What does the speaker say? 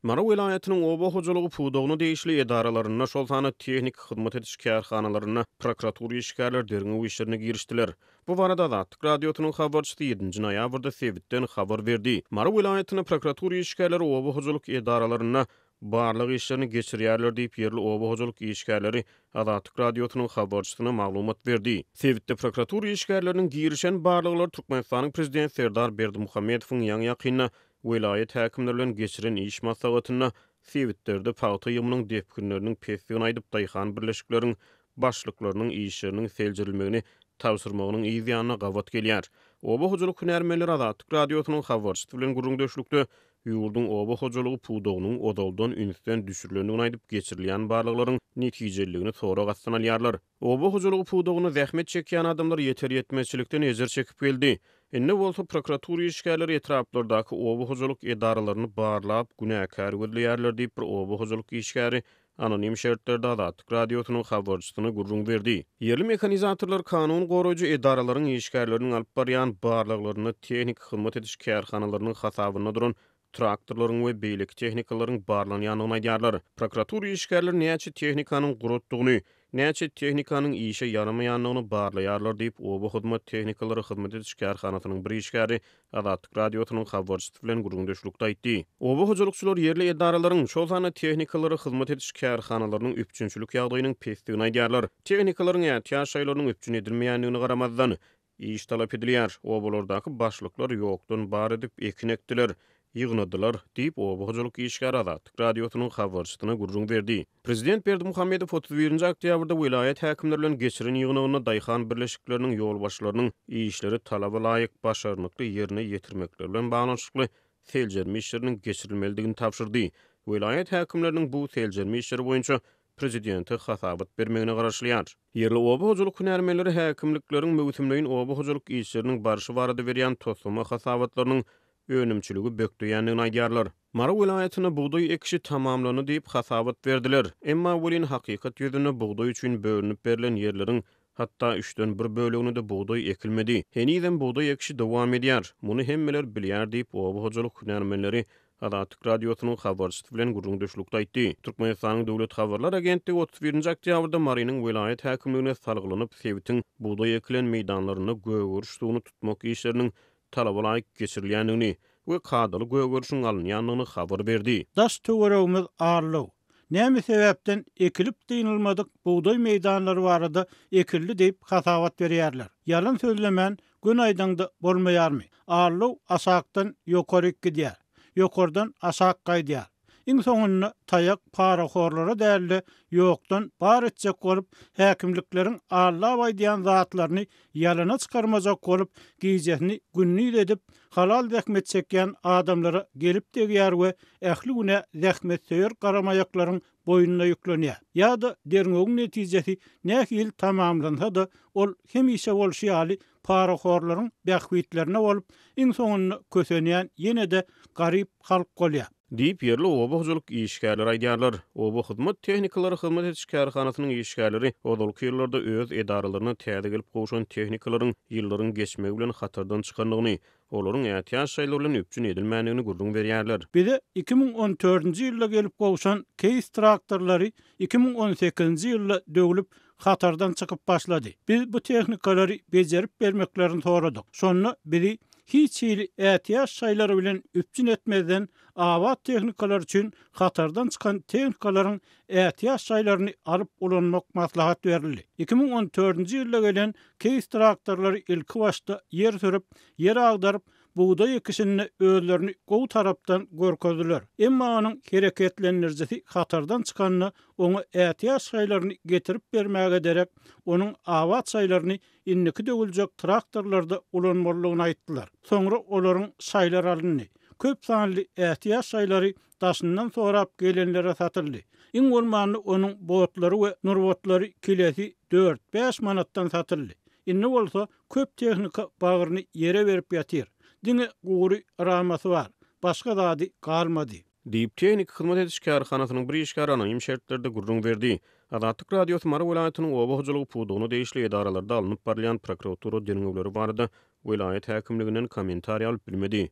Mara vilayatynyň oba hojalygy puwdagyny değişli edaralarynda şol sany tehnik hyzmat ediş kärhanalaryna prokuratura işgärler derňi işlerine girişdiler. Bu barada Azatlyk radiosynyň habarçysy 7-nji noýabrda Sebitden habar berdi. Mara vilayatynyň prokuratura işgärleri oba hojalyk edaralarynda barlyk işlerini geçirýärler diýip ýerli oba hojalyk işgärleri Azatlyk radiosynyň habarçysyna maglumat berdi. Sebitde prokuratura işgärleriniň girişen barlyklary Türkmenistanyň prezidenti Serdar Berdimuhammedowyň ýaňy ýakyna vilayet häkimleri bilen geçiren iş maslahatyna Sebitderde paýta ýymynyň depkinleriniň pensiýon aýdyp daýhan birleşikleriň başlyklarynyň işleriniň seljirilmegini tawsyrmagynyň ýygyna gawat gelýär. Oba hojalyk hünärmenleri Azatlyk radiosynyň habarçysy bilen gurrundaşlykda ýurduň oba hojalygy puwdagynyň odaldan ünsden düşürilendigini aýdyp geçirilýän barlyklaryň netijeligini sonra gatsan alýarlar. Oba hojalygy puwdagyny zähmet çekýän adamlar ýeter ýetmezçilikden ejer çekip geldi. Enne bolsa prokuratura işgärleri etraplardaky oba hojalyk edaralaryny barlap günäkär gözleýärler diýip bir oba hojalyk işgäri anonim şertlerde Azatlyk radiosynyň habarçysyna gurrun berdi. Ýerli mekanizatorlar kanun goraýjy edaralaryň işgärlerini alyp barýan barlyklaryny tehnik hyzmat ediş kärhanalarynyň hasabyna duran traktorlaryň we beýleki tehnikalaryň barlanýanyny aýdýarlar. Prokuratura işgärleri näçe tehnikanyň gurutdygyny, näçe tehnikanyň işe yaramaýanlygyny barlaýarlar diýip oba hyzmat tehnikalary hyzmat ediş kärhanasynyň bir işgäri Azatlyk radiosynyň habarçysy bilen gurrundaşlykda aýtdy. Oba hojalykçylar ýerli edaralaryň şol sany tehnikalary hyzmat ediş kärhanalarynyň üpçünçilik ýagdaýynyň pesdigini aýdýarlar. Tehnikalaryň ýa-da şaýlarynyň üpçün edilmeýänligine garamazdan iş talap edilýär. Obalardaky başlyklar ýokdan bar edip ekinekdiler. Ýygnadylar diýip oba hojalyk işgäri Azatlyk radiosynyň habarçysyna gurrun berdi. Prezident Berdimuhammedow 31-nji oktýabrda vilayet häkimleri bilen geçiren ýygnagyna daýhan birleşikleriniň ýolbaşçylarynyň işleri talaba laýyk başarnykly ýerine ýetirmekleri bilen baglanyşykly seljerme işleriniň geçirilmeligini tapşyrdy. Vilayet häkimleriniň bu seljerme işleri boýunça prezidenti hasabat bermegine garaşlýar. Ýerli oba hojalyk hünärmenleri häkimlikleriň möhümleýin oba hojalyk işleriniň barşy barada berýän toslama hasabatlarynyň önümçülügi bökdüýänligini aýdýarlar. Mara vilayatyna buğday ekişi tamamlany diýip hasabat berdiler. Emma welin hakykat ýüzüne buğday üçin bölünip berilen ýerleriň hatda 3den 1 böleginde de buğday ekilmedi. Heniden buğday ekişi dowam edýär. Muny hemmeler bilýär diýip oba hojalyk hünärmenleri Azatlyk radiosynyň habarçysy bilen gurrundaşlykda aýtdy. Türkmenistanyň döwlet habarlar agentligi 31-nji oktýabrda Marynyň vilayet häkimligine salgylanyp Sebit'in buğday ekilen meýdanlaryny göwürüş suwuny tutmak işleriniň talaba laýyk geçirilýändigini we kadaly göwürüşiň alınýanlygyny habar berdi. Daş töweregimiz ağırlyg. Näme sebäpden ekilip diýilmadyk buğday meýdanlary barada ekildi diýip hasabat berýärler. Ýalyn sözlemän gün aýdynda bolmaýarmy? Ağırlyg aşakdan ýokary gidýär. Ýokardan aşak gaýdýar. Iň soňunda taýak paraxorlara däli ýokdan bar etjek bolup häkimlikleriň Allah aýdýan zatlaryny ýalyna çykarmajak bolup giýjesini günnüýt edip halal zähmet çekýän adamlara gelip degýär we ähli güne zähmet söýür garamaýaklaryň boýnuna ýüklenýär. Ýa-da derňegiň netijesi nähil tamamlansa da ol hemişe bolşy ýaly paraxorlaryň bähwitlerine bolup iň soňunda kösenýän ýene de garyp halk bolýar. Diýip ýerli oba hojalyk işgärleri aýdýarlar. Oba hyzmat tehnikalary hyzmat ediş kärhanasynyň işgärleri odalyk ýerlerde öz edaralaryna täze gelip gowşan tehnikalaryň ýyllaryň geçmegi bilen hatardan çykanlygyny, olaryň ätýän şaýlar bilen üpçün edilmänligini gurrun berýärler. Bize 2014-nji ýylda gelip gowşan Case traktorlary 2018-nji ýylda döwülip hatardan çykyp başlady. Biz bu tehnikalary bejerip bermeklerini soradyk. Şonu biri hiç ätýäş şaýlary bilen üpçün etmeden awat tehnikalar üçin hatardan çykan tehnikalaryň ätýäş şaýlaryny alyp ulanmak maslahat berildi. 2014-nji ýylda gelen Case traktorlary ilki başda ýer sürüp, ýer agdaryp buğday ekişini özlerini gow tarapdan görkezdiler. Emma anyň hereketlenirjisi hatardan çykanyny onu ätýäş şaýlaryny getirip bermäge derek onuň awat şaýlaryny inniki döwüljek traktorlarda ulanmalygyny aýtdylar. Soňra olaryň şaýlar alındy. Köp sanly ätýäş şaýlary daşyndan sorap gelenlere satyldy. Iň bolmany onuň botlary we nurbotlary kilesi 4-5 manatdan satyldy. Inne bolsa köp tehnika bagyryny ýere berip ýatyr. Diňe gury ramasy bar. Başga zady galmady. Diýip tehnik hyzmat ediş kärhanasynyň bir işgäri anonim şertlerde gurrun berdi. Azatlyk radiosy Mara vilayatynyň oba hojalygy puwdagyny değişli edaralarda alınıp barlayan prokuratura derňewleri barada vilayet häkimliginden kommentariýa alyp bilmedi.